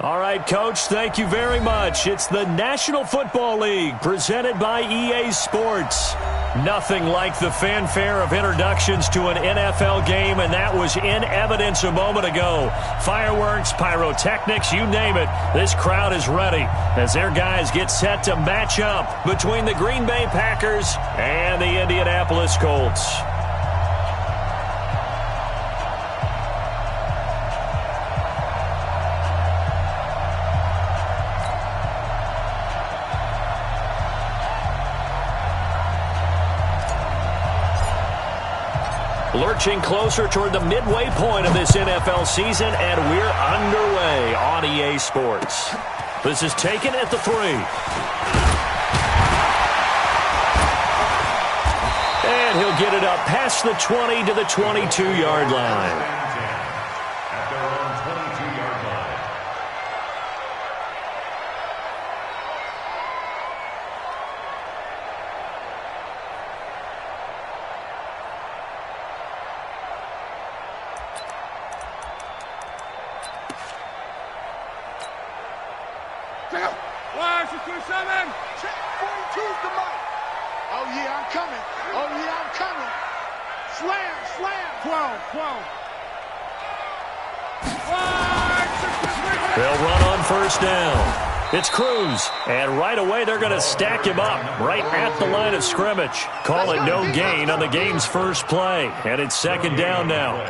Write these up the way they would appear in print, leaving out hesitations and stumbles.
All right, Coach, thank you very much. It's the National Football League presented by EA Sports. Nothing like the fanfare of introductions to an NFL game, and that was in evidence a moment ago. Fireworks, pyrotechnics, you name it. This crowd is ready as their guys get set to match up between the Green Bay Packers and the Indianapolis Colts. Lurching closer toward the midway point of this NFL season, and we're underway on EA Sports. This is taken at the 3. And he'll get it up past the 20 to the 22-yard line. They'll run on first down. It's Cruz, and right away they're going to stack him up right at the line of scrimmage. Call it no gain on the game's first play, and it's second down now.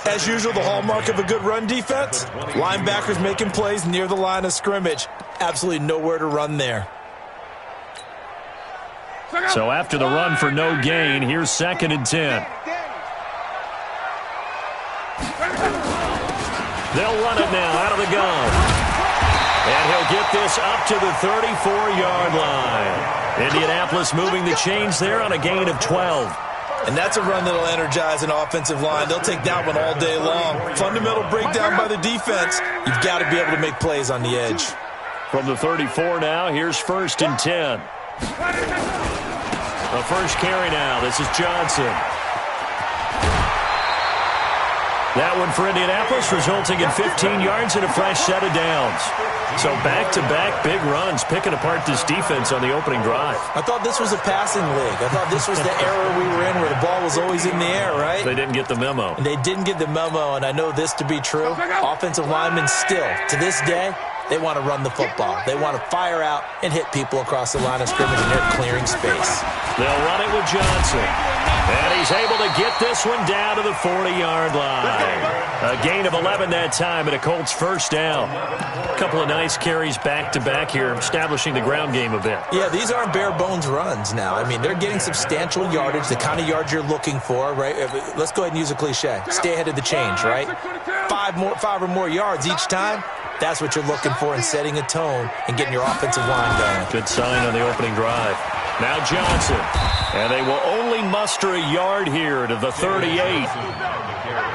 As usual, the hallmark of a good run defense, linebackers making plays near the line of scrimmage. Absolutely nowhere to run there. So after the run for no gain, here's second and 10. They'll run it now out of the gun. And he'll get this up to the 34-yard line. Indianapolis moving the chains there on a gain of 12. And that's a run that'll energize an offensive line. They'll take that one all day long. Fundamental breakdown by the defense. You've got to be able to make plays on the edge. From the 34 now, here's first and 10. The first carry now. This is Johnson. That one for Indianapolis, resulting in 15 yards and a fresh set of downs. So back-to-back big runs, picking apart this defense on the opening drive. I thought this was a passing league. I thought this was the era we were in where the ball was always in the air, right? They didn't get the memo. They didn't get the memo, and I know this to be true. Offensive linemen still, to this day, they want to run the football. They want to fire out and hit people across the line of scrimmage, and they're clearing space. They'll run it with Johnson. And he's able to get this one down to the 40-yard line. A gain of 11 that time, and a Colts first down. A couple of nice carries back-to-back here, establishing the ground game a bit. Yeah, these aren't bare-bones runs now. I mean, they're getting substantial yardage, the kind of yards you're looking for, right? Let's go ahead and use a cliche. Stay ahead of the change, right? Five or more yards each time. That's what you're looking for in setting a tone and getting your offensive line going. Good sign on the opening drive. Now Johnson. And they will only muster a yard here to the 38.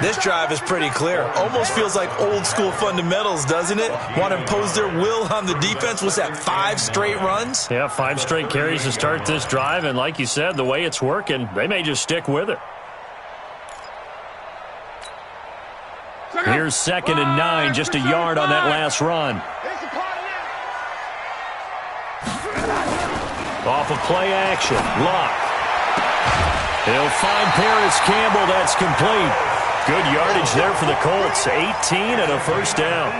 This drive is pretty clear. Almost feels like old school fundamentals, doesn't it? Want to impose their will on the defense. Was that 5 straight runs? Yeah, 5 straight carries to start this drive. And like you said, the way it's working, they may just stick with it. Here's second and 9, just a yard on that last run. Off of play action, Luck. He'll find Paris Campbell, that's complete. Good yardage there for the Colts, 18 and a first down.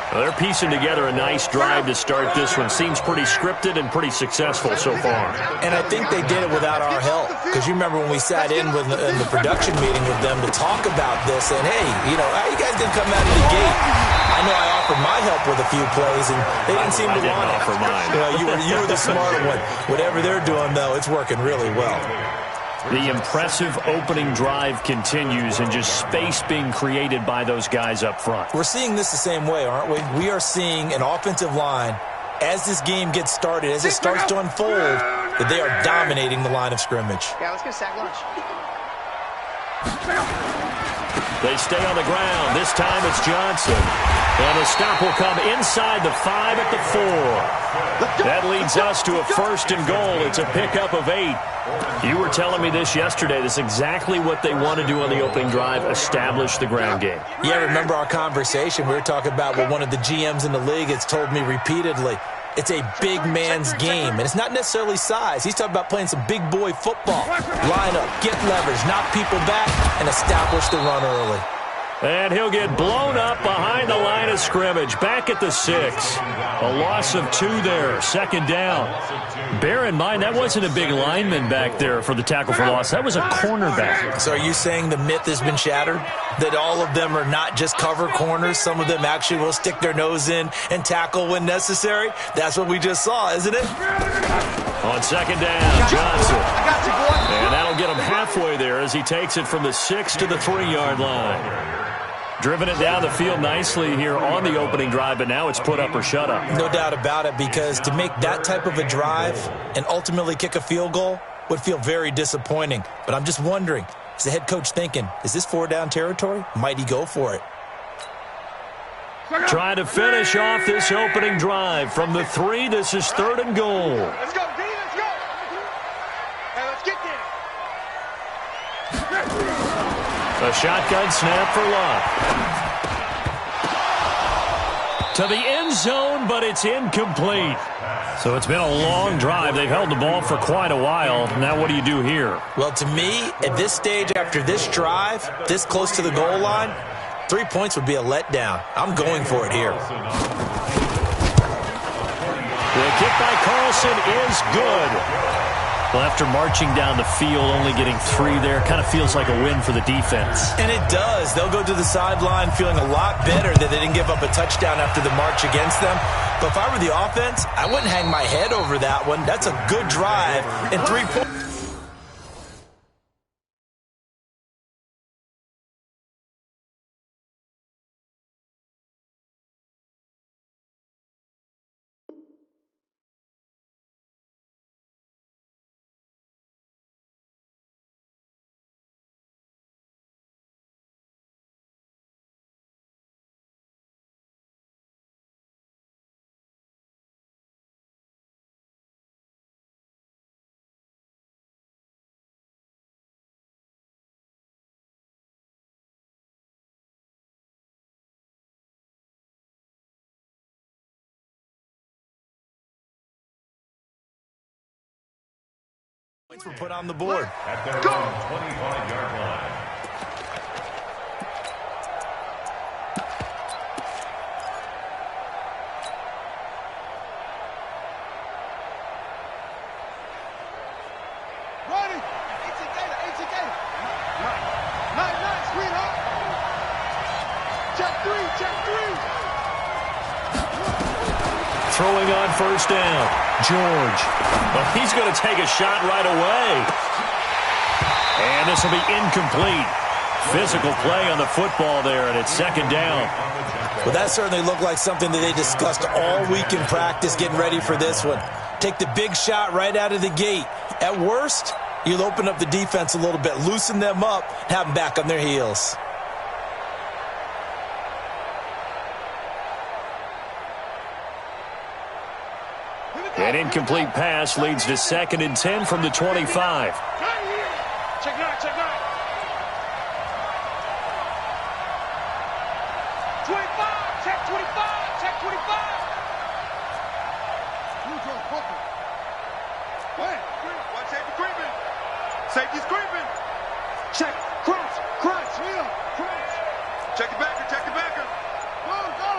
Well, they're piecing together a nice drive to start this one. Seems pretty scripted and pretty successful so far. And I think they did it without our help. Because you remember when we sat in the production meeting with them to talk about this, and hey, you know, how you guys going to come out of the gate? I know I offered my help with a few plays, and they didn't seem to want it. Offer mine. You were the smarter one. Whatever they're doing, though, it's working really well. The impressive opening drive continues and just space being created by those guys up front. We're seeing this the same way, aren't we? We are seeing an offensive line, as this game gets started, as it starts to unfold, that they are dominating the line of scrimmage. Yeah, let's get sack lunch. They stay on the ground. This time it's Johnson. And the stop will come inside the 5 at the 4. That leads us to a 1st and goal. It's a pickup of 8. You were telling me this yesterday. This is exactly what they want to do on the opening drive, establish the ground game. Yeah, remember our conversation. We were talking about what one of the GMs in the league has told me repeatedly. It's a big man's game, and it's not necessarily size. He's talking about playing some big boy football. Line up, get leverage, knock people back, and establish the run early. And he'll get blown up behind the line of scrimmage. Back at the 6. A loss of 2 there. 2nd down. Bear in mind, that wasn't a big lineman back there for the tackle for loss. That was a cornerback. So are you saying the myth has been shattered? That all of them are not just cover corners? Some of them actually will stick their nose in and tackle when necessary? That's what we just saw, isn't it? On 2nd down, Johnson. And that'll get him halfway there as he takes it from the 6 to the 3-yard line. Driven it down the field nicely here on the opening drive, but now it's put up or shut up. No doubt about it, because to make that type of a drive and ultimately kick a field goal would feel very disappointing. But I'm just wondering, is the head coach thinking, is this 4-down territory? Might he go for it? Trying to finish off this opening drive from the 3. This is 3rd and goal. Let's go, D, let's go. Hey, let's get there. A shotgun snap for Locke. To the end zone, but it's incomplete. So it's been a long drive. They've held the ball for quite a while. Now what do you do here? Well, to me, at this stage, after this drive, this close to the goal line, 3 points would be a letdown. I'm going for it here. The kick by Carlson is good. Well, after marching down the field, only getting 3 there, kind of feels like a win for the defense. And it does. They'll go to the sideline feeling a lot better that they didn't give up a touchdown after the march against them. But if I were the offense, I wouldn't hang my head over that one. That's a good drive and 3 points. Points were put on the board. At their own 25-yard line. Ready? 18 Gator. Nice, sweetheart. Check 3. Throwing on 1st down, George. But he's going to take a shot right away. And this will be incomplete. Physical play on the football there, and it's 2nd down. Well, that certainly looked like something that they discussed all week in practice getting ready for this one. Take the big shot right out of the gate. At worst, you'll open up the defense a little bit, loosen them up, have them back on their heels. An incomplete pass leads to 2nd and 10 from the 25. Check 9. Check 25. Watch safety creeping. Safety's creeping. Check. Crunch. Check the backer. Go.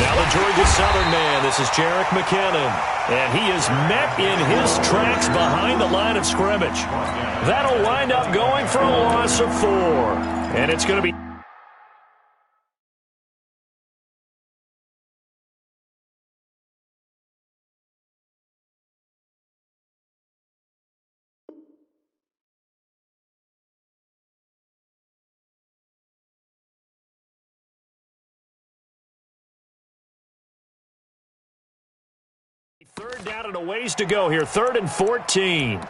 Now the Georgia Southern man, this is Jerick McKinnon. And he is met in his tracks behind the line of scrimmage. That'll wind up going for a loss of 4. And it's going to be... Third down and a ways to go here. 3rd and 14.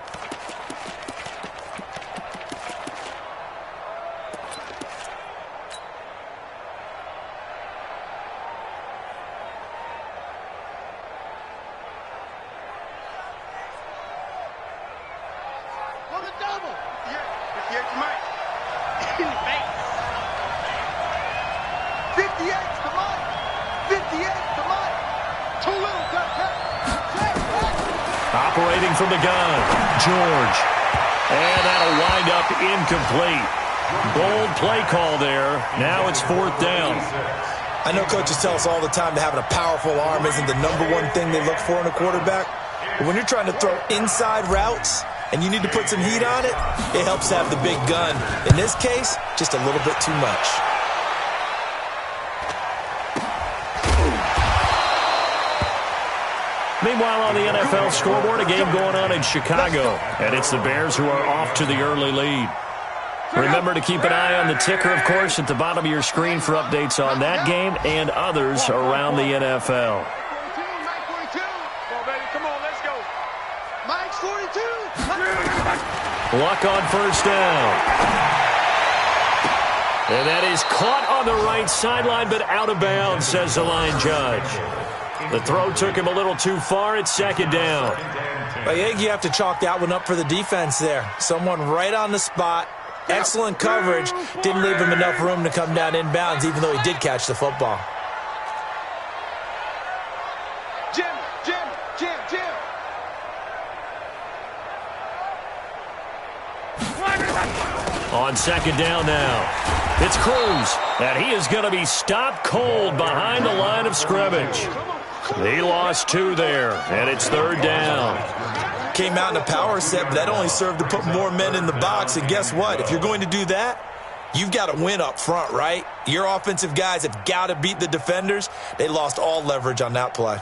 Operating from the gun, George. And that'll wind up incomplete. Bold play call there. Now it's 4th down. I know coaches tell us all the time that having a powerful arm isn't the #1 thing they look for in a quarterback. But when you're trying to throw inside routes and you need to put some heat on it, it helps to have the big gun. In this case, just a little bit too much. Meanwhile, on the NFL scoreboard, a game going on in Chicago. And it's the Bears who are off to the early lead. Remember to keep an eye on the ticker, of course, at the bottom of your screen for updates on that game and others around the NFL. Luck on 1st down. And that is caught on the right sideline, but out of bounds, says the line judge. The throw took him a little too far. It's 2nd down. I think you have to chalk that one up for the defense there. Someone right on the spot. Excellent coverage. Didn't leave him enough room to come down inbounds, even though he did catch the football. Jim. On 2nd down now. It's Cruz. And he is going to be stopped cold behind the line of scrimmage. He lost 2 there, and it's 3rd down. Came out in a power set, but that only served to put more men in the box. And guess what? If you're going to do that, you've got to win up front, right? Your offensive guys have got to beat the defenders. They lost all leverage on that play.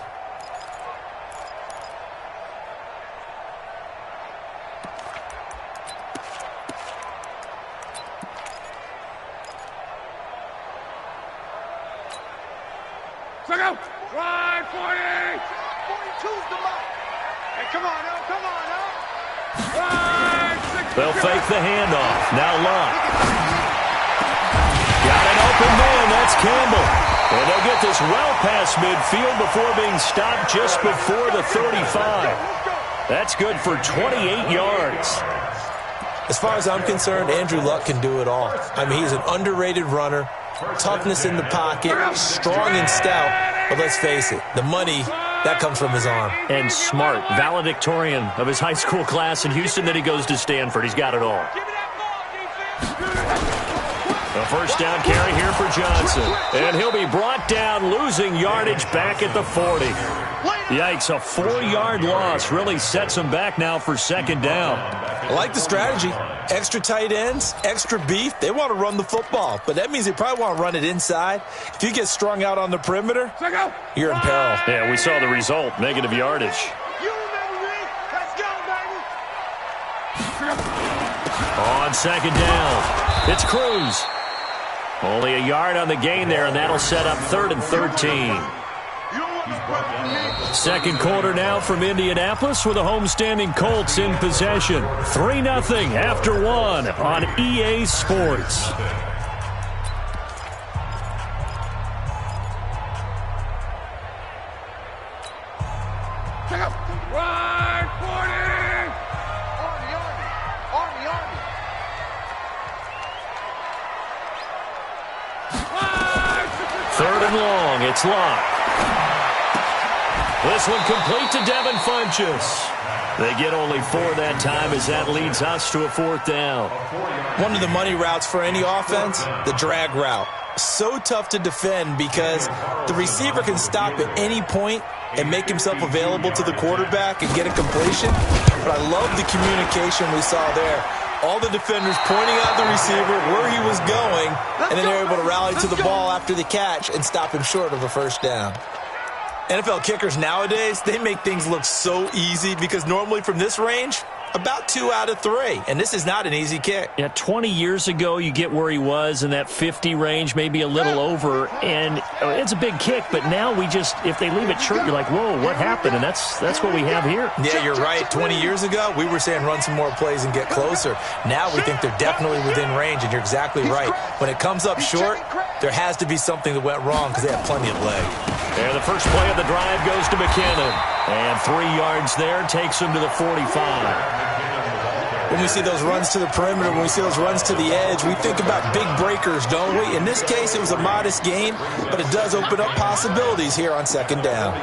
Ride 40! 42's the mark. Hey, come on, Ride 60. They'll fake the handoff. Now Luck. Got an open man. That's Campbell. And they'll get this well past midfield before being stopped just before the 35. That's good for 28 yards. As far as I'm concerned, Andrew Luck can do it all. I mean, he's an underrated runner. Toughness in the pocket, strong and stout. But let's face it, the money, that comes from his arm. And smart, valedictorian of his high school class in Houston. Then he goes to Stanford. He's got it all. A 1st down carry here for Johnson. And he'll be brought down, losing yardage back at the 40. Yikes, a 4-yard loss really sets him back now for 2nd down. I like the strategy. Extra tight ends, extra beef. They want to run the football, but that means they probably want to run it inside. If you get strung out on the perimeter, you're in peril. Yeah, we saw the result, negative yardage. On 2nd down, it's Cruz. Only a yard on the gain there, and that'll set up 3rd and 13. 2nd quarter now from Indianapolis with the homestanding Colts in possession. 3-0 after 1 on EA Sports. Ride 40! Army. 3rd and long, it's Locke. This one complete to Devin Funchess. They get only 4 that time as that leads us to a 4th down. One of the money routes for any offense, the drag route. So tough to defend because the receiver can stop at any point and make himself available to the quarterback and get a completion. But I love the communication we saw there. All the defenders pointing out the receiver, where he was going, and then they're able to rally to the ball after the catch and stop him short of a 1st down. NFL kickers nowadays, they make things look so easy because normally from this range, about 2 out of 3. And this is not an easy kick. Yeah, 20 years ago, you get where he was in that 50 range, maybe a little over, and it's a big kick. But now we just, if they leave it short, you're like, whoa, what happened? And that's what we have here. Yeah, you're right. 20 years ago, we were saying run some more plays and get closer. Now we think they're definitely within range, and you're exactly right. When it comes up short, there has to be something that went wrong because they have plenty of leg. And the first play of the drive goes to McKinnon. And 3 yards there takes him to the 45. when we see those runs to the perimeter, when we see those runs to the edge, we think about big breakers, don't we? In this case, it was a modest gain, but it does open up possibilities here on second down.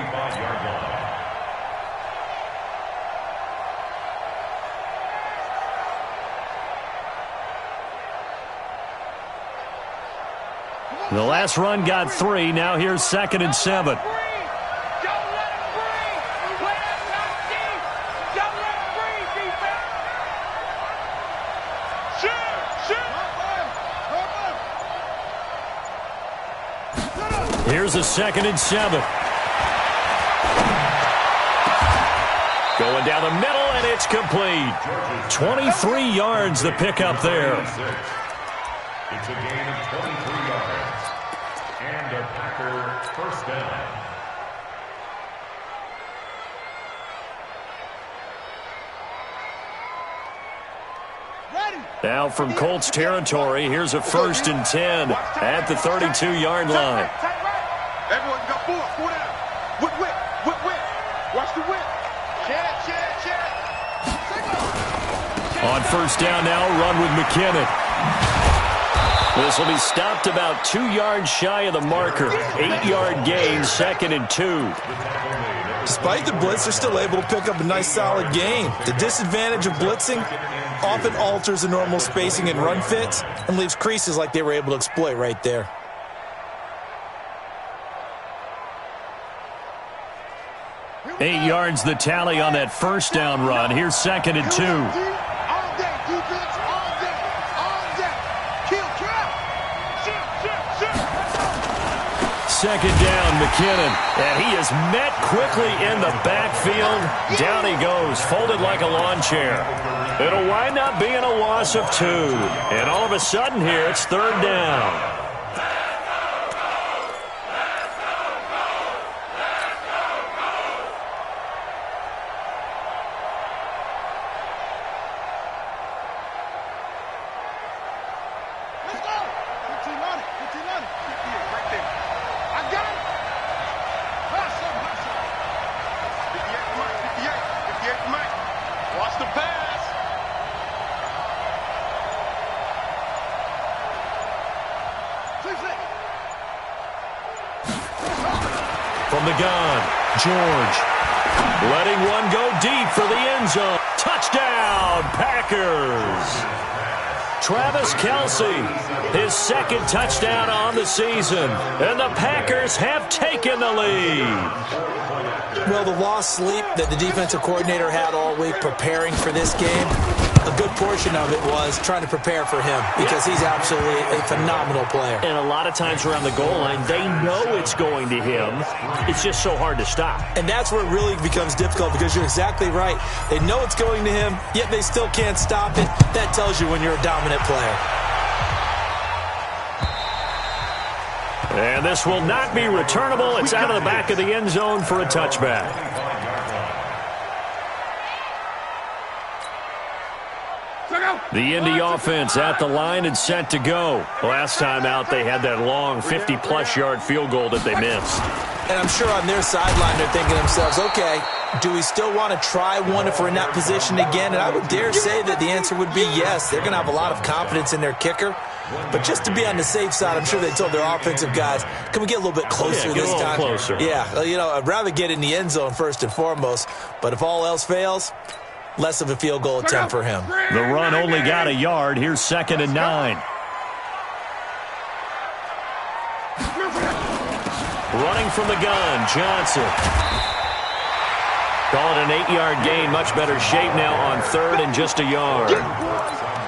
The last run got 3. Now here's 2nd and 7. Here's a 2nd and 7. Going down the middle, and it's complete. 23 yards the pickup there. It's a gain of 23 yards. And a Packer first down. Now from Colts territory, here's a 1st and 10 at the 32-yard line. Everyone got 4 down. Whip. Watch the whip. Check. On 1st down now, run with McKinnon. This will be stopped about 2 yards shy of the marker. 8-yard gain, 2nd and 2. Despite the blitz, they're still able to pick up a nice solid gain. The disadvantage of blitzing often alters the normal spacing and run fits and leaves creases like they were able to exploit right there. Eight yards the tally on that 1st down run. Here's 2nd and 2. All day, defense. All day. Kill. 2nd down, McKinnon. And he is met quickly in the backfield. Down he goes, folded like a lawn chair. It'll wind up being a loss of 2. And all of a sudden here, it's 3rd down. From the gun, George. Letting one go deep for the end zone. Touchdown, Packers. Travis Kelce, his 2nd touchdown on the season. And the Packers have taken the lead. Well, the lost sleep that the defensive coordinator had all week preparing for this game, a good portion of it was trying to prepare for him because he's absolutely a phenomenal player. And a lot of times around the goal line, they know it's going to him. It's just so hard to stop. And that's where it really becomes difficult because you're exactly right. They know it's going to him, yet they still can't stop it. That tells you when you're a dominant player. And this will not be returnable. It's out of the back of the end zone for a touchback. The Indy offense at the line and set to go. Last time out, they had that long 50-plus yard field goal that they missed. And I'm sure on their sideline they're thinking to themselves, okay, do we still want to try one if we're in that position again? And I would dare say that the answer would be yes. They're going to have a lot of confidence in their kicker. But just to be on the safe side, I'm sure they told their offensive guys, can we get a little bit closer this time? Closer. Yeah, you know, I'd rather get in the end zone first and foremost. But if all else fails, less of a field goal attempt for him. The run only got a yard. Here's 2nd and 9. Running from the gun, Johnson. Call it an 8-yard gain. Much better shape now on 3rd and just a yard.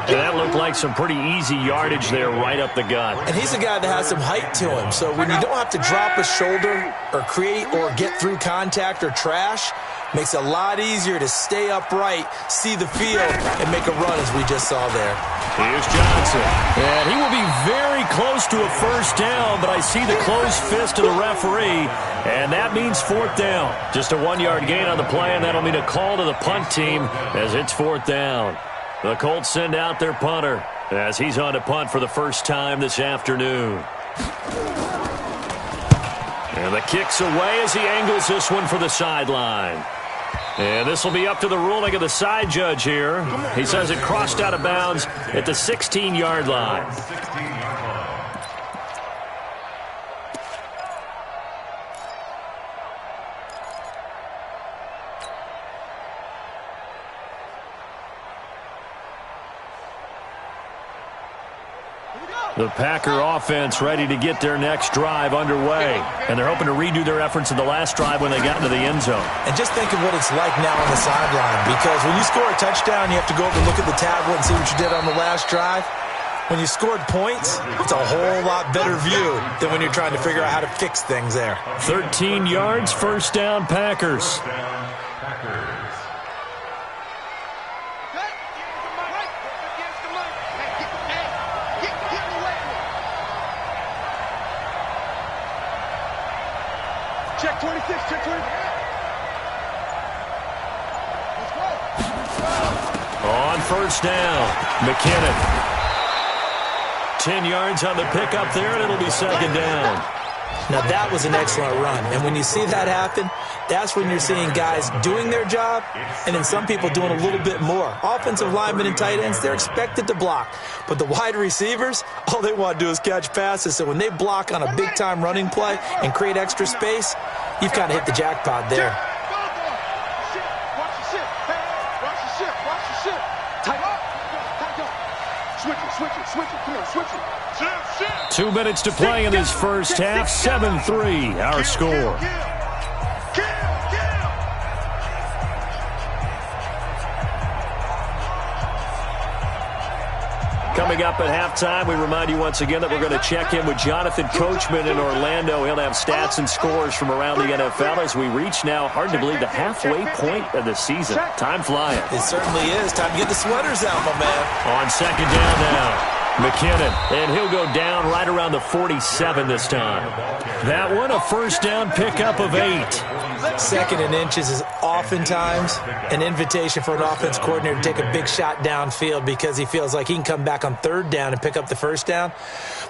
And that looked like some pretty easy yardage there right up the gut. And he's a guy that has some height to him. So when you don't have to drop a shoulder or create or get through contact or trash, makes it a lot easier to stay upright, see the field, and make a run as we just saw there. Here's Johnson. And he will be very close to a 1st down, but I see the closed fist of the referee, and that means 4th down. Just a 1-yard gain on the play, and that'll mean a call to the punt team as it's 4th down. The Colts send out their punter as he's on to punt for the first time this afternoon. And the kick's away as he angles this one for the sideline. And this will be up to the ruling of the side judge here. He says it crossed out of bounds at the 16-yard line. The Packer offense ready to get their next drive underway. And they're hoping to redo their efforts in the last drive when they got into the end zone. And just think of what it's like now on the sideline. Because when you score a touchdown, you have to go over and look at the tablet and see what you did on the last drive. When you scored points, it's a whole lot better view than when you're trying to figure out how to fix things there. 13 yards, first down, Packers. Check 26, check 26. Let's go. On first down, McKinnon. 10 yards on the pickup there, and it'll be second down. Now, that was an excellent run. And when you see that happen, that's when you're seeing guys doing their job and then some people doing a little bit more. Offensive linemen and tight ends, they're expected to block. But the wide receivers, all they want to do is catch passes. So when they block on a big-time running play and create extra space, you've kind of hit the jackpot there. Watch the ship. Hey, watch the ship. Watch the ship. Tight up. Tight up. Switch it, switch it, switch it. Come on, switch it. 2 minutes to play in this first half. 7-3, our score. Coming up at halftime, we remind you once again that we're going to check in with Jonathan Coachman in Orlando. He'll have stats and scores from around the NFL as we reach now, hard to believe, the halfway point of the season. Time flying. It certainly is. Time to get the sweaters out, my man. On second down now, McKinnon, and he'll go down right around the 47 this time. That one, a first down pickup of 8. Second and inches is oftentimes an invitation for an offense coordinator to take a big shot downfield because he feels like he can come back on third down and pick up the first down.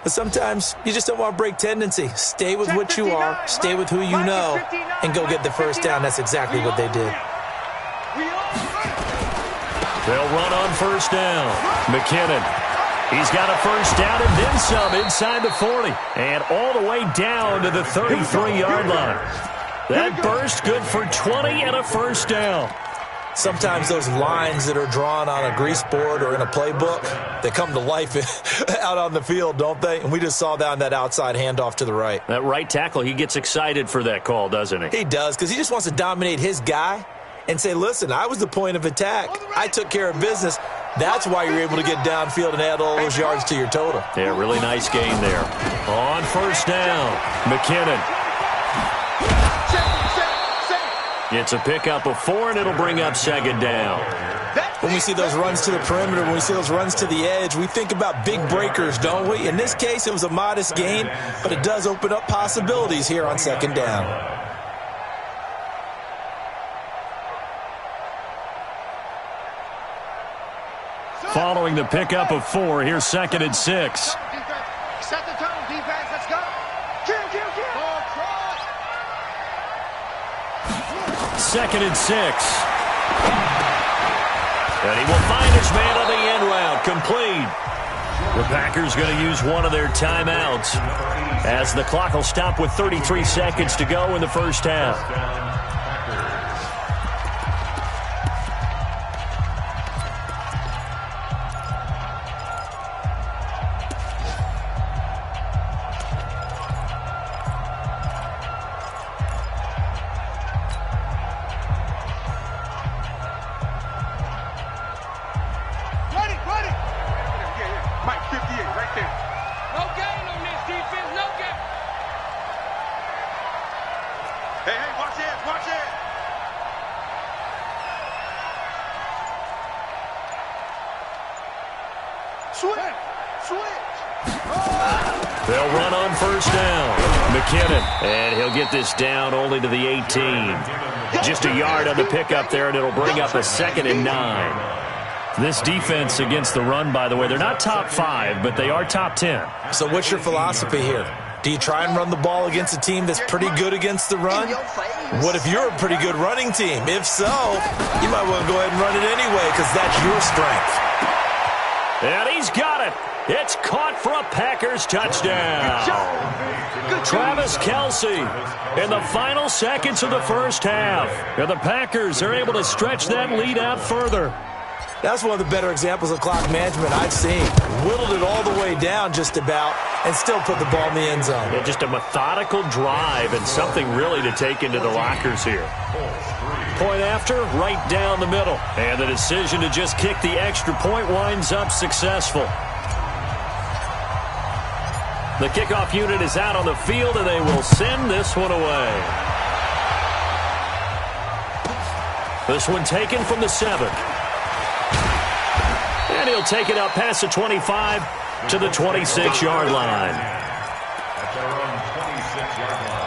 But sometimes you just don't want to break tendency. Stay with what you are, stay with who you know, and go get the first down. That's exactly what they did. They'll run on first down. McKinnon. He's got a first down and then some inside the 40. And all the way down to the 33-yard line. That burst good for 20 and a first down. Sometimes those lines that are drawn on a grease board or in a playbook, they come to life out on the field, don't they? And we just saw that on that outside handoff to the right. That right tackle, he gets excited for that call, doesn't he? He does, because he just wants to dominate his guy and say, listen, I was the point of attack. I took care of business. That's why you're able to get downfield and add all those yards to your total. Yeah, really nice gain there. On first down, McKinnon. It's a pickup of 4, and it'll bring up second down. When we see those runs to the perimeter, when we see those runs to the edge, we think about big breakers, don't we? In this case, it was a modest gain, but it does open up possibilities here on second down. Following the pickup of 4, here's second and 6. Set the tone, defense. Let's go. Kill. Second and 6. And he will find his man on the end route. Complete. The Packers going to use one of their timeouts as the clock will stop with 33 seconds to go in the first half. They'll run on first down. McKinnon, and he'll get this down only to the 18. Just a yard on the pickup there, and it'll bring up a second and 9. This defense against the run, by the way, they're not top 5, but they are top 10. So what's your philosophy here? Do you try and run the ball against a team that's pretty good against the run? What if you're a pretty good running team? If so, you might want to go ahead and run it anyway because that's your strength. And he's got it. It's caught for a Packers touchdown. Travis Kelce in the final seconds of the first half. And the Packers are able to stretch that lead out further. That's one of the better examples of clock management I've seen. Whittled it all the way down just about and still put the ball in the end zone. Yeah, just a methodical drive and something really to take into the lockers here. Point after, right down the middle. And the decision to just kick the extra point winds up successful. The kickoff unit is out on the field, and they will send this one away. This one taken from the 7. And he'll take it out past the 25 to the 26-yard line. At their own 26-yard line.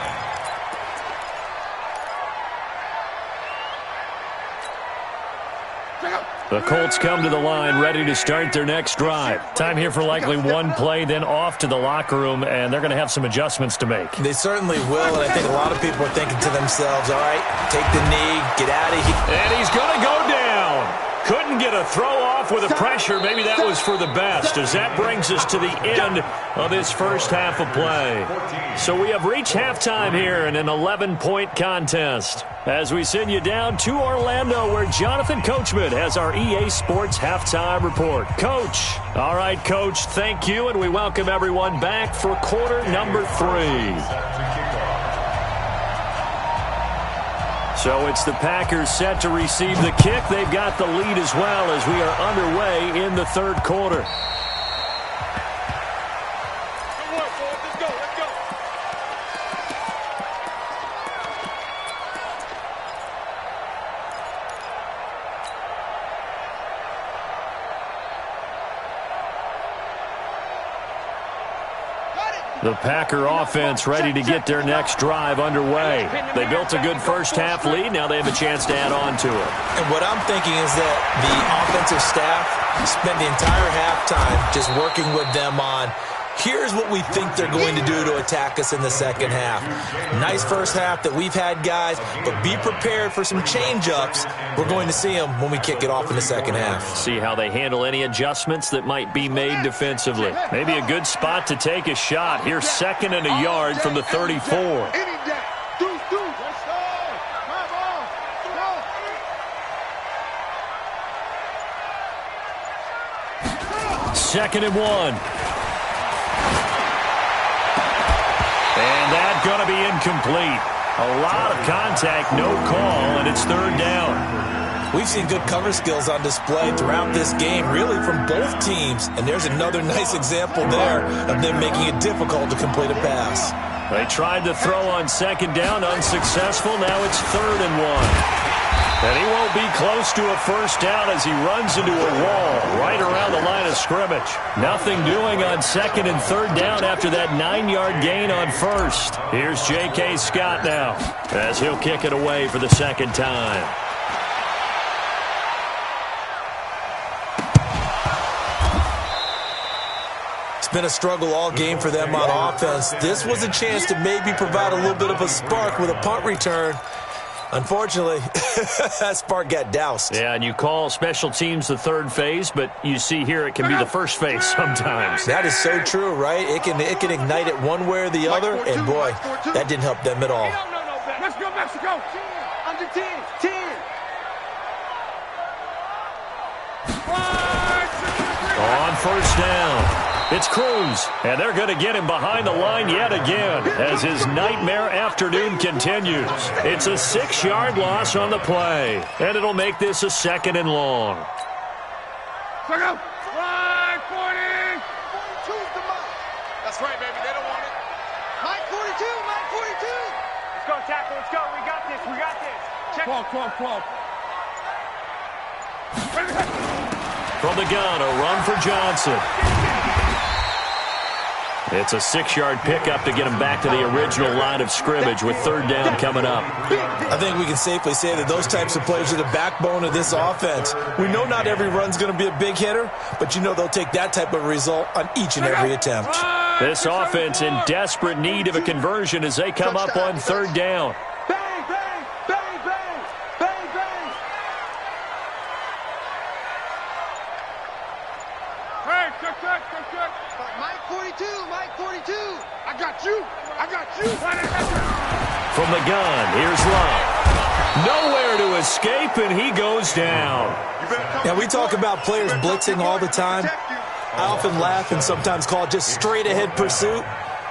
The Colts come to the line ready to start their next drive. Time here for likely one play, then off to the locker room, and they're going to have some adjustments to make. They certainly will, and I think a lot of people are thinking to themselves, all right, take the knee, get out of here. And he's going to go down. Couldn't get a throw off with the pressure. Maybe that was for the best, as that brings us to the end of this first half of play. So we have reached halftime here in an 11-point contest, as we send you down to Orlando, where Jonathan Coachman has our EA Sports halftime report. Coach. All right, Coach, thank you, and we welcome everyone back for quarter number 3. So it's the Packers set to receive the kick. They've got the lead as well as we are underway in the third quarter. The Packer offense ready to get their next drive underway. They built a good first half lead. Now they have a chance to add on to it. And what I'm thinking is that the offensive staff spent the entire halftime just working with them on, here's what we think they're going to do to attack us in the second half. Nice first half that we've had, guys, but be prepared for some change-ups. We're going to see them when we kick it off in the second half. See how they handle any adjustments that might be made defensively. Maybe a good spot to take a shot. Here's 2nd and a yard from the 34. Second and 1. And that's going to be incomplete. A lot of contact, no call, and it's third down. We've seen good cover skills on display throughout this game, really from both teams. And there's another nice example there of them making it difficult to complete a pass. They tried to throw on second down, unsuccessful. Now it's 3rd and 1. And he won't be close to a first down as he runs into a wall right around the line of scrimmage. Nothing doing on 2nd and 3rd down after that 9-yard gain on 1st. Here's J.K. Scott now as he'll kick it away for the second time. It's been a struggle all game for them on offense. This was a chance to maybe provide a little bit of a spark with a punt return. Unfortunately, that spark got doused. Yeah, and you call special teams the third phase, but you see here it can be the first phase sometimes. That is so true, right? It can ignite it one way or the other, and boy, that didn't help them at all. Let's go, Mexico. Under 10. On first down, it's Cruz, and they're going to get him behind the line yet again as his nightmare afternoon continues. It's a 6-yard loss on the play, and it'll make this a 2nd and long. Right, 40. 42's the mark. That's right, baby. They don't want it. Mike 42, Mike 42. Let's go, tackle. Let's go. We got this. Check. 12. From the gun, a run for Johnson. It's a 6-yard pickup to get him back to the original line of scrimmage with 3rd down coming up. I think we can safely say that those types of plays are the backbone of this offense. We know not every run's going to be a big hitter, but you know they'll take that type of result on each and every attempt. This offense in desperate need of a conversion as they come up on 3rd down. Bang, bang. Mike 42. I got you. I got you. From the gun, here's Love. Nowhere to escape, and he goes down. Now, we talk about players blitzing all the time. I often laugh and sometimes call it just straight-ahead pursuit.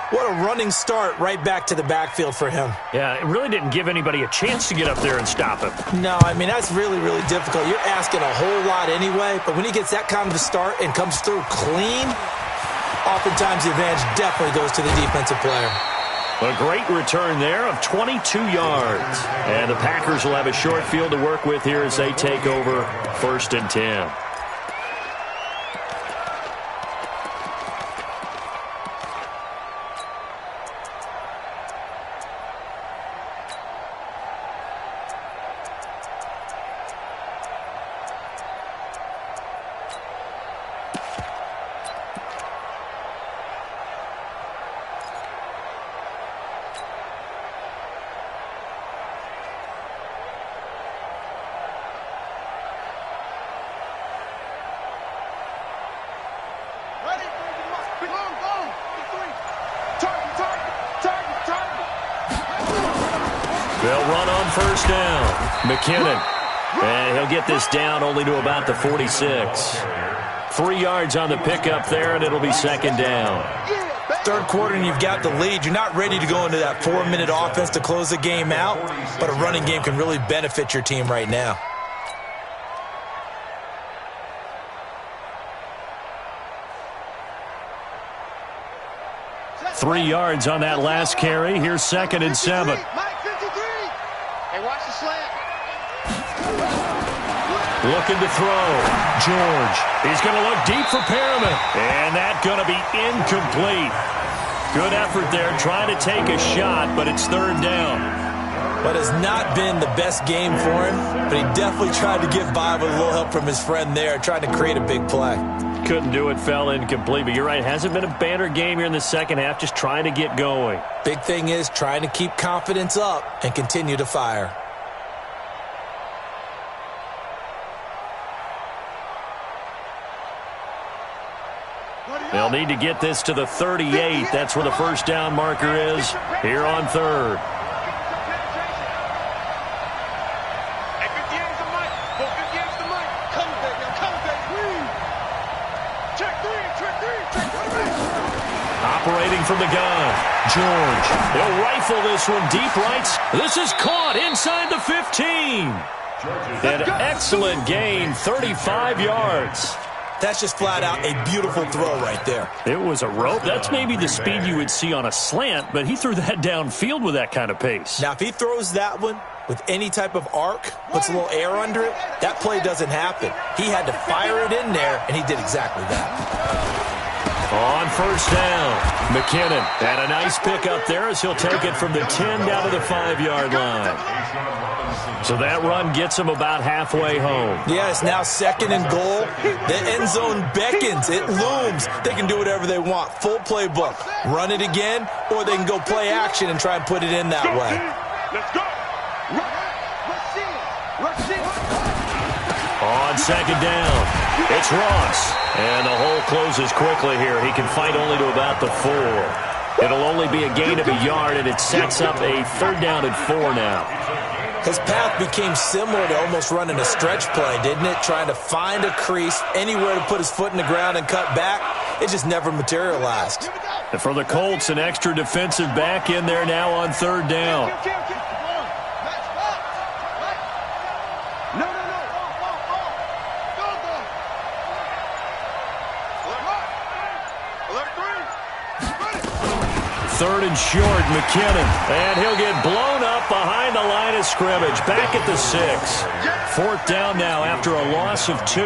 What a running start right back to the backfield for him. Yeah, it really didn't give anybody a chance to get up there and stop him. No, I mean, that's really, really difficult. You're asking a whole lot anyway, but when he gets that kind of a start and comes through clean, oftentimes the advantage definitely goes to the defensive player. A great return there of 22 yards. And the Packers will have a short field to work with here as they take over 1st and 10. They'll run on 1st down. McKinnon. And he'll get this down only to about the 46. 3 yards on the pickup there, and it'll be 2nd down. Third quarter and you've got the lead. You're not ready to go into that 4-minute offense to close the game out, but a running game can really benefit your team right now. Three yards on that last carry. Here's 2nd and 7. Hey, watch the slant. Looking to throw. George. He's going to look deep for Perriman. And that's going to be incomplete. Good effort there trying to take a shot, but it's 3rd down. But has not been the best game for him, but he definitely tried to get by with a little help from his friend there, trying to create a big play. Couldn't do it, fell incomplete, but you're right, hasn't been a banner game here in the second half, just trying to get going. Big thing is trying to keep confidence up and continue to fire. They'll need to get this to the 38. That's where the 1st down marker is here on 3rd. Operating from the gun, George. He'll rifle this one deep right. This is caught inside the 15. An excellent gain, 35 yards. That's just flat out a beautiful throw right there. It was a rope. That's maybe the speed you would see on a slant, but he threw that downfield with that kind of pace. Now, if he throws that one with any type of arc, puts a little air under it, that play doesn't happen. He had to fire it in there, and he did exactly that. On 1st down, McKinnon had a nice pickup there as he'll take it from the 10 down to the 5-yard line. So that run gets him about halfway home. Yeah, it's now 2nd and goal. The end zone beckons. It looms. They can do whatever they want. Full playbook. Run it again, or they can go play action and try and put it in that way. Let's go. On 2nd down, it's Ross. And the hole closes quickly here. He can fight only to about the 4. It'll only be a gain of a yard, and it sets up a 3rd down and 4 now. His path became similar to almost running a stretch play, didn't it? Trying to find a crease, anywhere to put his foot in the ground and cut back. It just never materialized. And for the Colts, an extra defensive back in there now on 3rd down. Third and short, McKinnon. And he'll get blown up behind the line of scrimmage. Back at the 6. 4th down now after a loss of 2.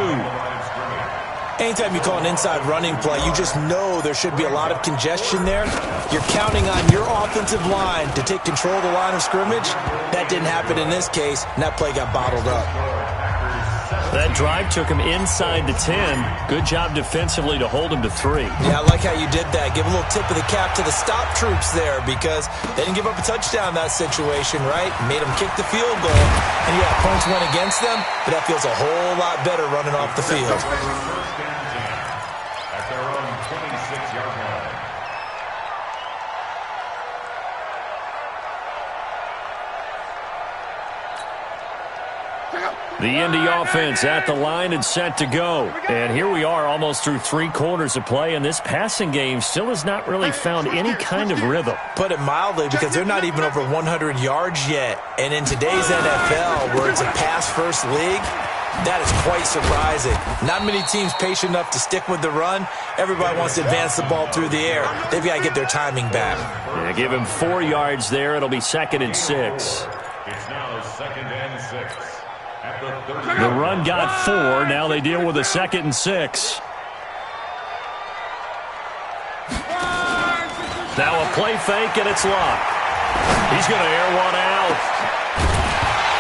Anytime you call an inside running play, you just know there should be a lot of congestion there. You're counting on your offensive line to take control of the line of scrimmage. That didn't happen in this case, and that play got bottled up. That drive took him inside the 10. Good job defensively to hold him to 3. Yeah, I like how you did that. Give a little tip of the cap to the stop troops there because they didn't give up a touchdown in that situation, right? Made them kick the field goal. And yeah, points went against them, but that feels a whole lot better running off the field. At their own 26-yard line. The Indy offense at the line and set to go. And here we are almost through 3 quarters of play, and this passing game still has not really found any kind of rhythm. Put it mildly, because they're not even over 100 yards yet. And in today's NFL, where it's a pass-first league, that is quite surprising. Not many teams patient enough to stick with the run. Everybody wants to advance the ball through the air. They've got to get their timing back. Yeah, give him 4 yards there. It'll be 2nd and 6. It's now 2nd and 6. The run got 4. Now they deal with a 2nd and 6. Now a play fake, and it's locked. He's going to air one out.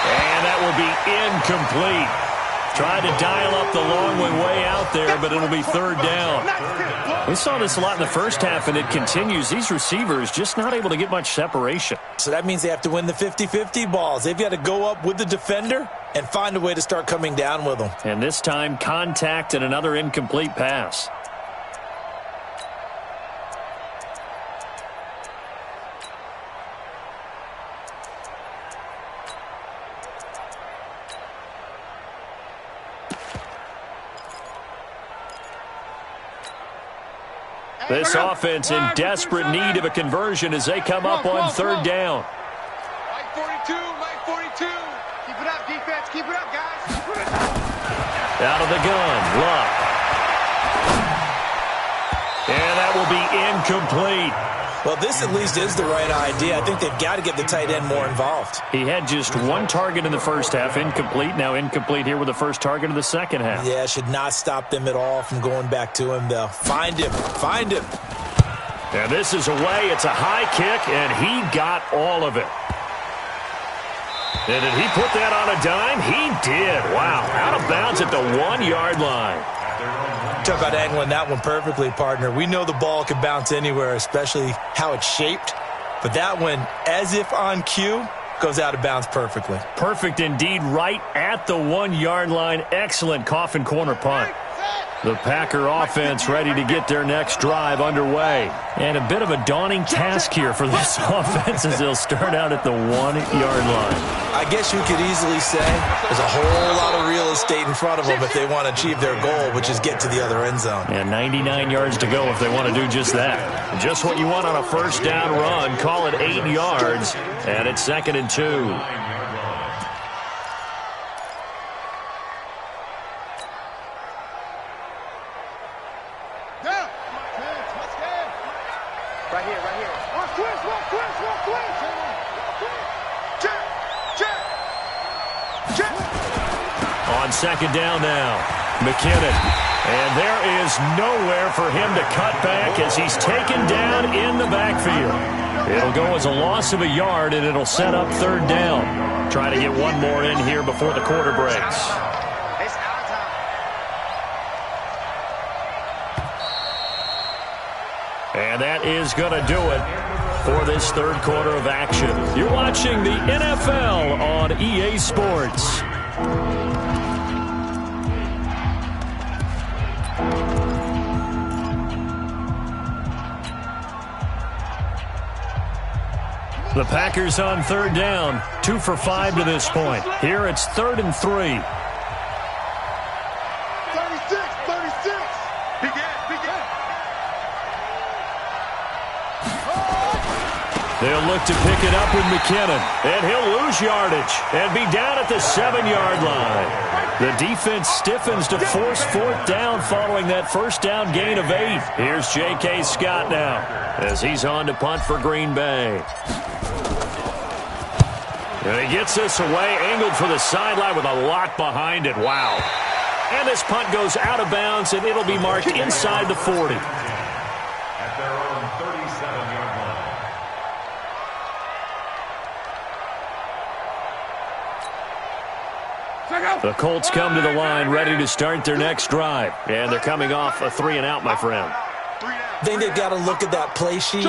And that will be incomplete. Tried to dial up the long way out there, but it'll be 3rd down. We saw this a lot in the first half, and it continues. These receivers just not able to get much separation. So that means they have to win the 50-50 balls. They've got to go up with the defender and find a way to start coming down with them. And this time, contact and another incomplete pass. This offense in desperate need of a conversion as they come up on 3rd down. Light 42, light 42. Keep it up, defense. Keep it up, guys. Out of the gun, Luck. And that will be incomplete. Well, this at least is the right idea. I think they've got to get the tight end more involved. He had just 1 target in the first half, incomplete. Now incomplete here with the first target of the second half. Yeah, should not stop them at all from going back to him, though. Find him. Find him. And this is away. It's a high kick, and he got all of it. And did he put that on a dime? He did. Wow. Out of bounds at the 1-yard line. Talk about angling that one perfectly, partner. We know the ball can bounce anywhere, especially how it's shaped. But that one, as if on cue, goes out of bounds perfectly. Perfect indeed, right at the 1-yard line. Excellent coffin corner punt. The Packer offense ready to get their next drive underway. And a bit of a daunting task here for this offense as they'll start out at the 1-yard line. I guess you could easily say there's a whole lot of real estate in front of them if they want to achieve their goal, which is get to the other end zone. And 99 yards to go if they want to do just that. Just what you want on a first down run. Call it 8 yards, and it's 2nd and 2. On 2nd down now, McKinnon. And there is nowhere for him to cut back as he's taken down in the backfield. It'll go as a loss of a yard, and it'll set up 3rd down. Try to get one more in here before the quarter breaks. And that is going to do it for this 3rd quarter of action. You're watching the NFL on EA Sports. The Packers on 3rd down, 2 for 5 to this point. Here it's 3rd and 3. 36, 36. Begin. They'll look to pick it up with McKinnon, and he'll lose yardage and be down at the 7-yard line. The defense stiffens to force 4th down following that first down gain of 8. Here's J.K. Scott now as he's on to punt for Green Bay. And he gets this away, angled for the sideline with a lot behind it. Wow. And this punt goes out of bounds, and it'll be marked inside the 40. At their own 37-yard line. The Colts come to the line ready to start their next drive. And they're coming off a 3-and-out, my friend. think they've got to look at that play sheet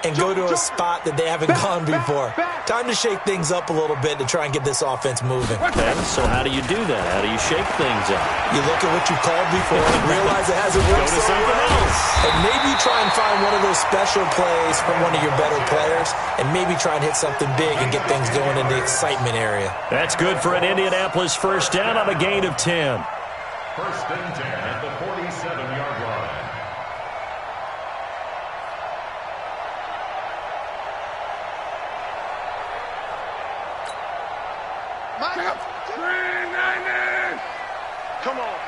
and go to a spot that they haven't gone before. Time to shake things up a little bit to try and get this offense moving. Okay, so how do you do that? How do you shake things up? You look at what you called before and realize it hasn't worked Go to something else. And maybe try and find one of those special plays from one of your better players and maybe try and hit something big and get things going in the excitement area. That's good for an Indianapolis first down on a gain of 10. First and 10 at the 47-yard line. Come on.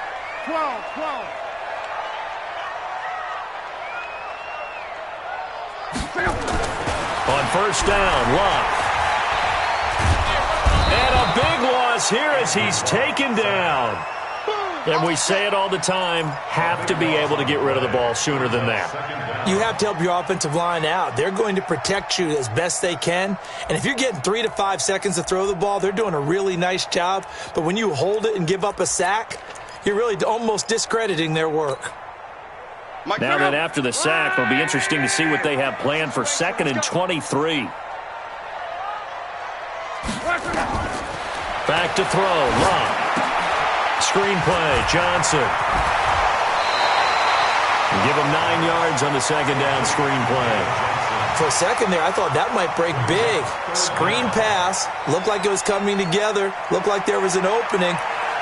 12. On first down, Love. And a big loss here as he's taken down. And we say it all the time, have to be able to get rid of the ball sooner than that. You have to help your offensive line out. They're going to protect you as best they can. And if you're getting 3 to 5 seconds to throw the ball, they're doing a really nice job. But when you hold it and give up a sack, you're really almost discrediting their work. Now that after the sack, it'll be interesting to see what they have planned for 2nd and 23. Back to throw, Love. Screenplay, Johnson. Give him 9 yards on the 2nd down screenplay. For a second there, I thought that might break big. Screen pass, looked like it was coming together, looked like there was an opening.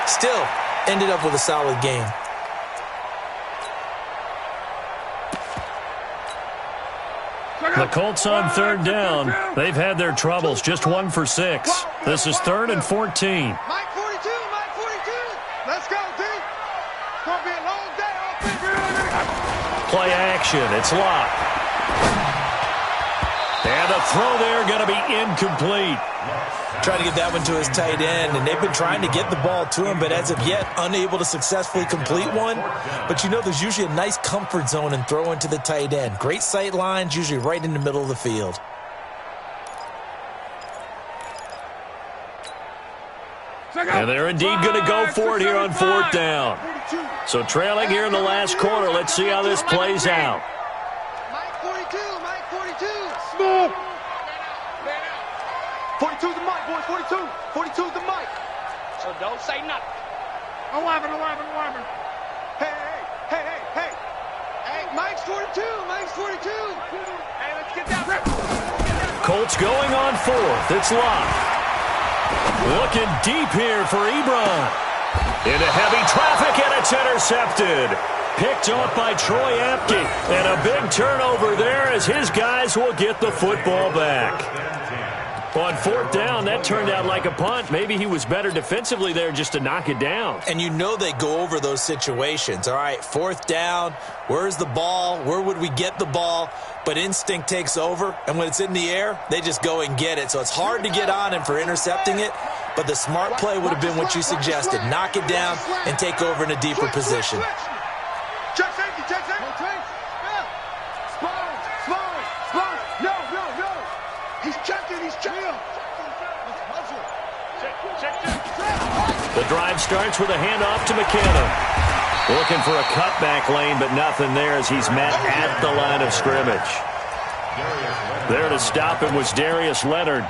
Still, ended up with a solid game. The Colts on 3rd down. They've had their troubles, just 1 for 6. This is 3rd and 14. Mike 42. Let's go, D. It's going to be a long day. Play action. It's locked. And the throw there going to be incomplete. Trying to get that one to his tight end, and they've been trying to get the ball to him, but as of yet, unable to successfully complete one. But you know there's usually a nice comfort zone in throwing to the tight end. Great sight lines, usually right in the middle of the field. And they're indeed going to go for it here on 4th down. So trailing here in the last quarter. Let's see how this plays out. Mike 42. 42. 42's the mic, boys. 42. 42's the mic. So don't say nothing. 11. Hey, Mike's 42. Hey, let's get down. Colts going on 4th. It's locked. Looking deep here for Ebron. Into heavy traffic, and it's intercepted. Picked off by Troy Apke. And a big turnover there as his guys will get the football back. On 4th down, that turned out like a punt. Maybe he was better defensively there just to knock it down. And you know they go over those situations. All right, 4th down, where's the ball? Where would we get the ball? But instinct takes over, and when it's in the air, they just go and get it. So it's hard to get on him for intercepting it, but the smart play would have been what you suggested. Knock it down and take over in a deeper position. Check safety. No. He's checking. The drive starts with a handoff to McKinnon. Looking for a cutback lane, but nothing there as he's met at the line of scrimmage. There to stop him was Darius Leonard.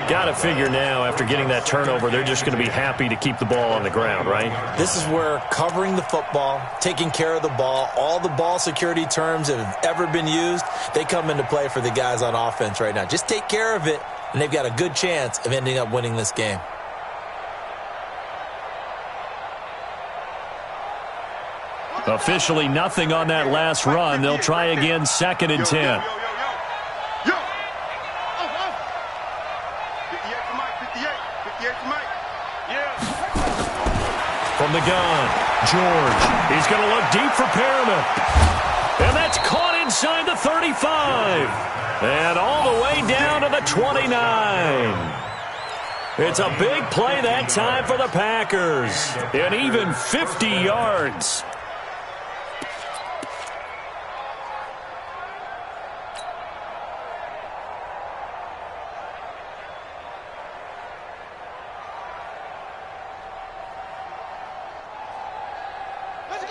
Got to figure now, after getting that turnover, they're just going to be happy to keep the ball on the ground, right? This is where covering the football, taking care of the ball, all the ball security terms that have ever been used, they come into play for the guys on offense right now. Just take care of it, and they've got a good chance of ending up winning this game. Officially nothing on that last run. They'll try again 2nd and 10. From the gun, George. He's going to look deep for Perriman. And that's caught inside the 35. And all the way down to the 29. It's a big play that time for the Packers. And even 50 yards.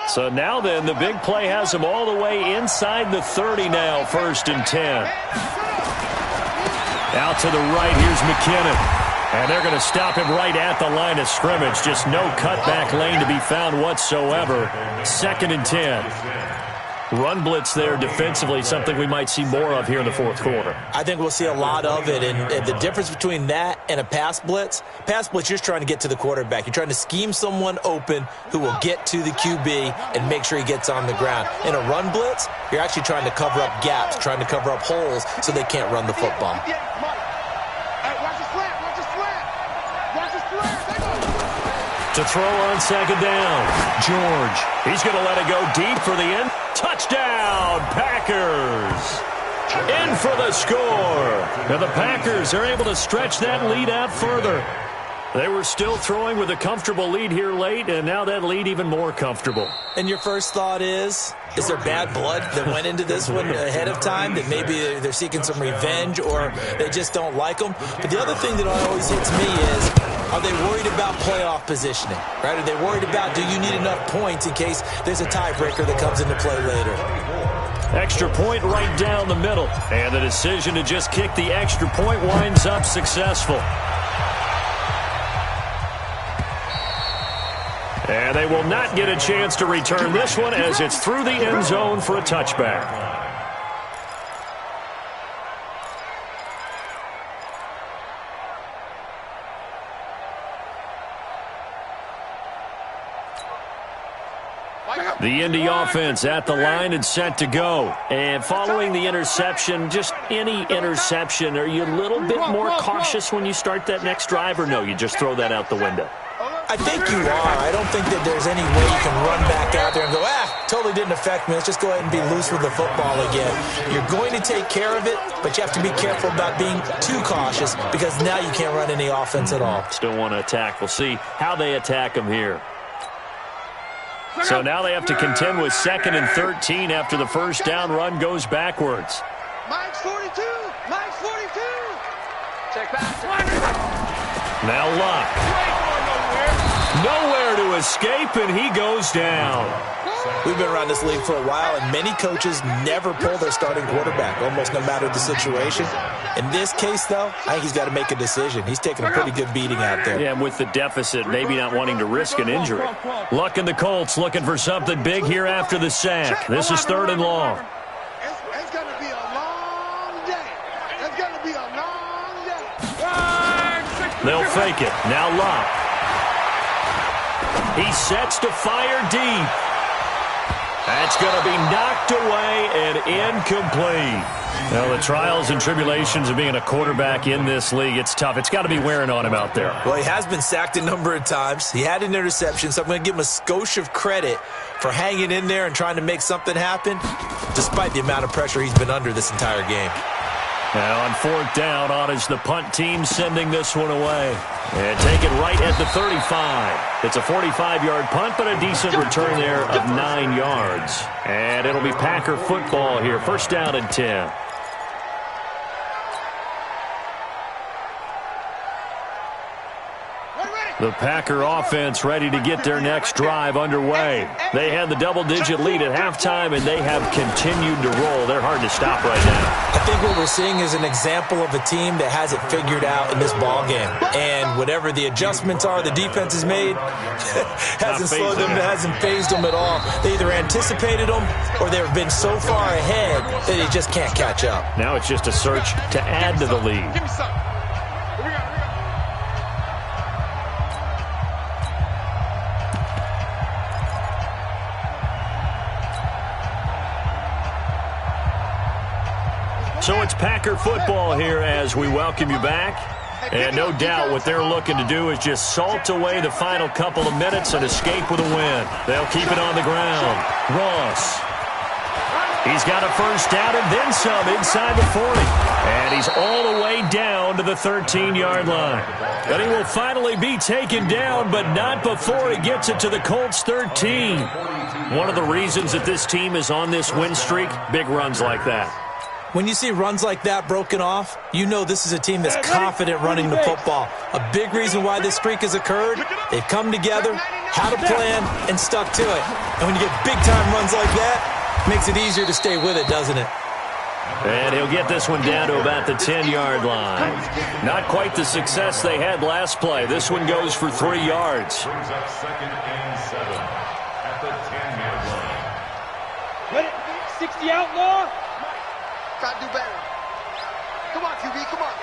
So now then, the big play has him all the way inside the 30 now, 1st and 10. Out to the right, here's McKinnon. And they're going to stop him right at the line of scrimmage. Just no cutback lane to be found whatsoever. 2nd and 10. Run blitz there defensively, something we might see more of here in the 4th quarter. I think we'll see a lot of it, and the difference between that and a pass blitz, you're just trying to get to the quarterback. You're trying to scheme someone open who will get to the QB and make sure he gets on the ground. In a run blitz, you're actually trying to cover up gaps, trying to cover up holes so they can't run the football. To throw on 2nd down, George. He's going to let it go deep for the end. Touchdown, Packers. In for the score. Now the Packers are able to stretch that lead out further. They were still throwing with a comfortable lead here late, and now that lead even more comfortable. And your first thought is there bad blood that went into this one ahead of time, that maybe they're seeking some revenge or they just don't like them? But the other thing that always hits me is, are they worried about playoff positioning? Right? Are they worried about, do you need enough points in case there's a tiebreaker that comes into play later? Extra point right down the middle. And the decision to just kick the extra point winds up successful. And they will not get a chance to return this one as it's through the end zone for a touchback. The Indy offense at the line and set to go. And following the interception, just any interception, are you a little bit more cautious when you start that next drive, or no, you just throw that out the window? I think you are. I don't think that there's any way you can run back out there and go, totally didn't affect me. Let's just go ahead and be loose with the football again. You're going to take care of it, but you have to be careful about being too cautious because now you can't run any offense at all. Still want to attack. We'll see how they attack them here. So now they have to contend with 2nd and 13 after the first down run goes backwards. Mike's 42. Mike's 42. Check back. Now Luck. Nowhere to escape, and he goes down. We've been around this league for a while, and many coaches never pull their starting quarterback, almost no matter the situation. In this case, though, I think he's got to make a decision. He's taking a pretty good beating out there. Yeah, and with the deficit, maybe not wanting to risk an injury. Luck and the Colts looking for something big here after the sack. This is 3rd and long. It's going to be a long day. It's going to be a long day. They'll fake it. Now Luck. He sets to fire deep. That's going to be knocked away and incomplete. Now, the trials and tribulations of being a quarterback in this league, it's tough. It's got to be wearing on him out there. Well, he has been sacked a number of times. He had an interception, so I'm going to give him a skosh of credit for hanging in there and trying to make something happen, despite the amount of pressure he's been under this entire game. Now on 4th down, on is the punt team sending this one away. And take it right at the 35. It's a 45-yard punt, but a decent return there of 9 yards. And it'll be Packer football here. 1st down and 10. The Packer offense ready to get their next drive underway. They had the double-digit lead at halftime, and they have continued to roll. They're hard to stop right now. I think what we're seeing is an example of a team that has it figured out in this ballgame. And whatever the adjustments are the defense has made, hasn't slowed them, hasn't phased them at all. They either anticipated them or they've been so far ahead that they just can't catch up. Now it's just a search to add to the lead. Give me some. So it's Packer football here as we welcome you back. And no doubt what they're looking to do is just salt away the final couple of minutes and escape with a win. They'll keep it on the ground. Ross. He's got a first down and then some inside the 40. And he's all the way down to the 13-yard line. But he will finally be taken down, but not before he gets it to the Colts 13. One of the reasons that this team is on this win streak, big runs like that. When you see runs like that broken off, you know this is a team that's confident running the football. A big reason why this streak has occurred, they've come together, Had a plan and stuck to it. And when you get big-time runs like that, it makes it easier to stay with it, doesn't it? And he'll get this one down to about the 10-yard line. Not quite the success they had last play. This one goes for 3 yards. Brings up 2nd and 7 at the 10-yard line. Let it 60 outlaw. Gotta do better. Come on, QB, come on.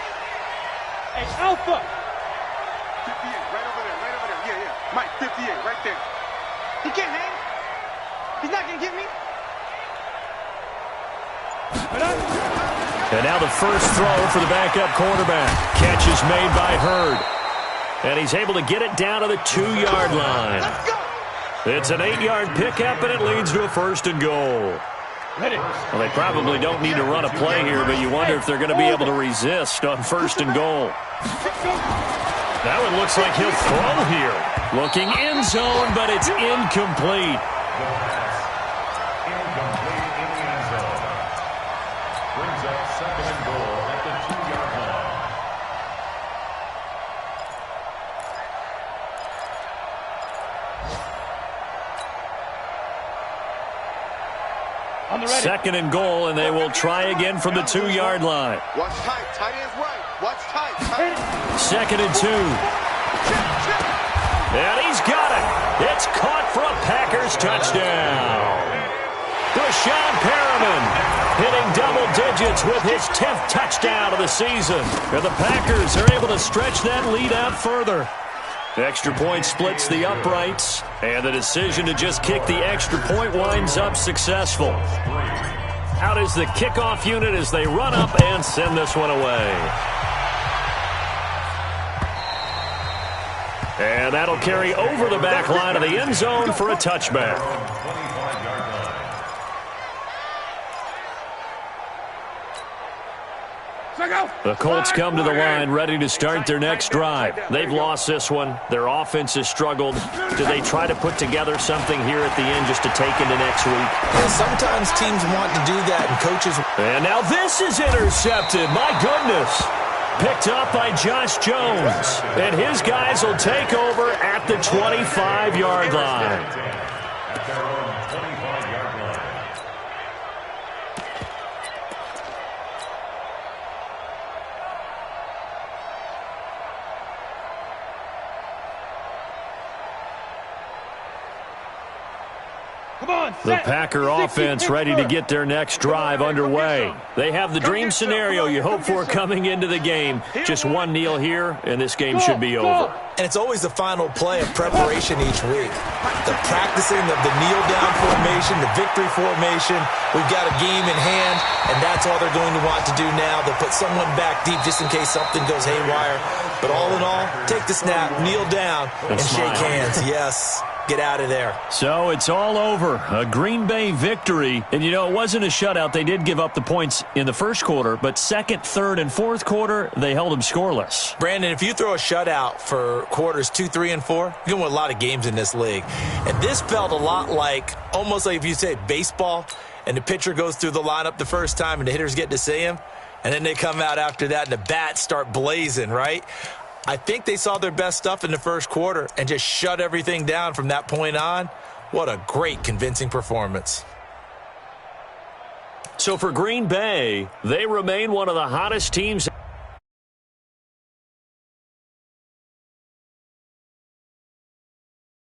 Hey, Alpha. 58, right over there, right over there. Yeah, yeah. Mike, 58, right there. He can't hang. He's not gonna get me. And now the first throw for the backup quarterback. Catch is made by Hurd. And he's able to get it down to the 2-yard line. It's an 8-yard pickup, and it leads to a 1st and goal. Well, they probably don't need to run a play here, but you wonder if they're going to be able to resist on 1st and goal. That one looks like he'll throw here. Looking end zone, but it's incomplete. Second and goal, and they will try again from the 2-yard line. Watch tight. Tight ends right. Watch tight. 2nd and 2. And he's got it. It's caught for a Packers touchdown. Rashawn Perriman hitting double digits with his 10th touchdown of the season. And the Packers are able to stretch that lead out further. Extra point splits the uprights, and the decision to just kick the extra point winds up successful. Out is the kickoff unit as they run up and send this one away. And that'll carry over the back line of the end zone for a touchback. The Colts come to the line ready to start their next drive. They've lost this one. Their offense has struggled. Do they try to put together something here at the end just to take into next week? Yeah, sometimes teams want to do that, and coaches... And now this is intercepted. My goodness. Picked up by Josh Jones. And his guys will take over at the 25-yard line. At their own 25-yard line. The Packer offense ready to get their next drive underway. They have the dream scenario you hope for coming into the game. Just one kneel here, and this game should be over. And it's always the final play of preparation each week. The practicing of the kneel-down formation, the victory formation. We've got a game in hand, and that's all they're going to want to do now. They'll put someone back deep just in case something goes haywire. But all in all, take the snap, kneel down, and shake hands. Yes. Get out of there. So it's all over. A Green Bay victory. And, you know, it wasn't a shutout. They did give up the points in the first quarter, but second, third, and fourth quarter, they held them scoreless. Brandon, if you throw a shutout for quarters 2, 3, and 4, you're going to win a lot of games in this league. And this felt a lot like, almost like if you say baseball, and the pitcher goes through the lineup the first time, and the hitters get to see him, and then they come out after that, and the bats start blazing, right? I think they saw their best stuff in the first quarter and just shut everything down from that point on. What a great, convincing performance. So for Green Bay, they remain one of the hottest teams.